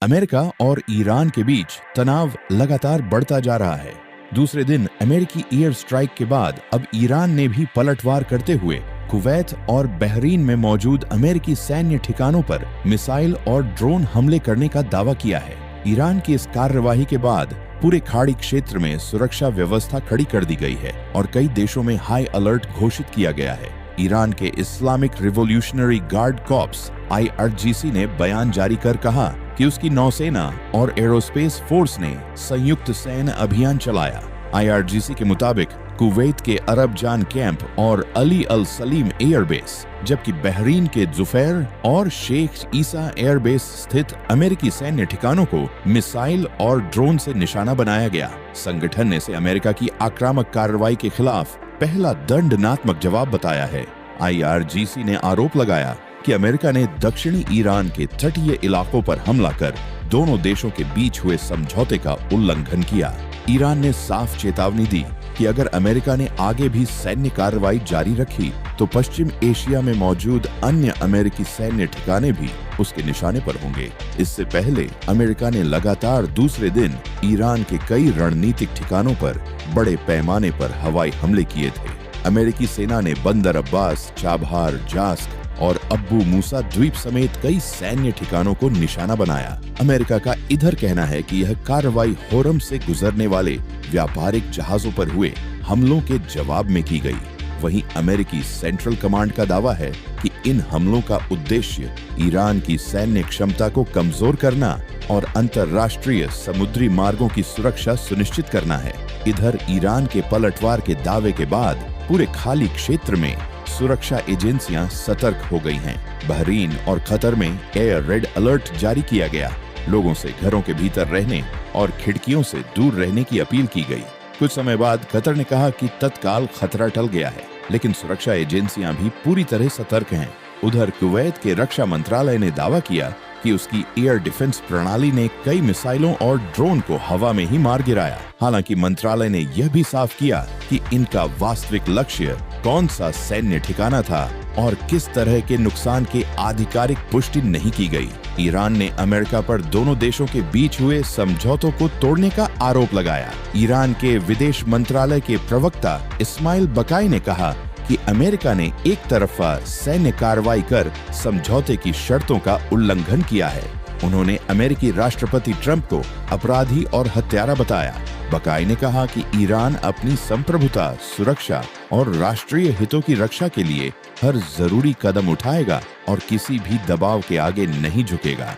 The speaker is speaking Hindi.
अमेरिका और ईरान के बीच तनाव लगातार बढ़ता जा रहा है। दूसरे दिन अमेरिकी एयर स्ट्राइक के बाद अब ईरान ने भी पलटवार करते हुए कुवैत और बहरीन में मौजूद अमेरिकी सैन्य ठिकानों पर मिसाइल और ड्रोन हमले करने का दावा किया है। ईरान की इस कार्रवाई के बाद पूरे खाड़ी क्षेत्र में सुरक्षा व्यवस्था खड़ी कर दी गई है और कई देशों में हाई अलर्ट घोषित किया गया है। ईरान के Islamic revolutionary guard corps IRGC ने बयान जारी कर कहा कि उसकी नौसेना और एरोस्पेस फोर्स ने संयुक्त सैन्य अभियान चलाया। IRGC के मुताबिक कुवैत के अरब जान कैंप और अली अल सलीम एयरबेस, जबकि बहरीन के जुफैर और शेख ईसा एयरबेस स्थित अमेरिकी सैन्य ठिकानों को मिसाइल और ड्रोन से निशाना बनाया गया। संगठन ने इसे अमेरिका की आक्रामक कार्रवाई के खिलाफ पहला दंडनात्मक जवाब बताया है। IRGC ने आरोप लगाया कि अमेरिका ने दक्षिणी ईरान के तटीय इलाकों पर हमला कर दोनों देशों के बीच हुए समझौते का उल्लंघन किया। ईरान ने साफ चेतावनी दी कि अगर अमेरिका ने आगे भी सैन्य कार्रवाई जारी रखी तो पश्चिम एशिया में मौजूद अन्य अमेरिकी सैन्य ठिकाने भी उसके निशाने पर होंगे। इससे पहले अमेरिका ने लगातार दूसरे दिन ईरान के कई रणनीतिक ठिकानों पर बड़े पैमाने पर हवाई हमले किए थे। अमेरिकी सेना ने बंदर अब्बास, चाबहार, जास्क और अब्बू मूसा द्वीप समेत कई सैन्य ठिकानों को निशाना बनाया। अमेरिका का इधर कहना है कि यह कार्रवाई होरम से गुजरने वाले व्यापारिक जहाजों पर हुए हमलों के जवाब में की गई। वहीं अमेरिकी सेंट्रल कमांड का दावा है कि इन हमलों का उद्देश्य ईरान की सैन्य क्षमता को कमजोर करना और अंतर्राष्ट्रीय समुद्री मार्गों की सुरक्षा सुनिश्चित करना है। इधर ईरान के पलटवार के दावे के बाद पूरे खाड़ी क्षेत्र में सुरक्षा एजेंसियां सतर्क हो गई हैं। बहरीन और कतर में एयर रेड अलर्ट जारी किया गया। लोगों से घरों के भीतर रहने और खिड़कियों से दूर रहने की अपील की गई। कुछ समय बाद कतर ने कहा कि तत्काल खतरा टल गया है, लेकिन सुरक्षा एजेंसियां भी पूरी तरह सतर्क हैं। उधर कुवैत के रक्षा मंत्रालय ने दावा किया कि उसकी एयर डिफेंस प्रणाली ने कई मिसाइलों और ड्रोन को हवा में ही मार गिराया। हालांकि मंत्रालय ने यह भी साफ किया कि इनका वास्तविक लक्ष्य कौन सा सैन्य ठिकाना था और किस तरह के नुकसान की आधिकारिक पुष्टि नहीं की गई। ईरान ने अमेरिका पर दोनों देशों के बीच हुए समझौतों को तोड़ने का आरोप लगाया। ईरान के विदेश मंत्रालय के प्रवक्ता इस्माइल बकाई ने कहा कि अमेरिका ने एक तरफा सैन्य कार्रवाई कर समझौते की शर्तों का उल्लंघन किया है। उन्होंने अमेरिकी राष्ट्रपति ट्रंप को अपराधी और हत्यारा बताया। बकाई ने कहा कि ईरान अपनी संप्रभुता, सुरक्षा और राष्ट्रीय हितों की रक्षा के लिए हर जरूरी कदम उठाएगा और किसी भी दबाव के आगे नहीं झुकेगा।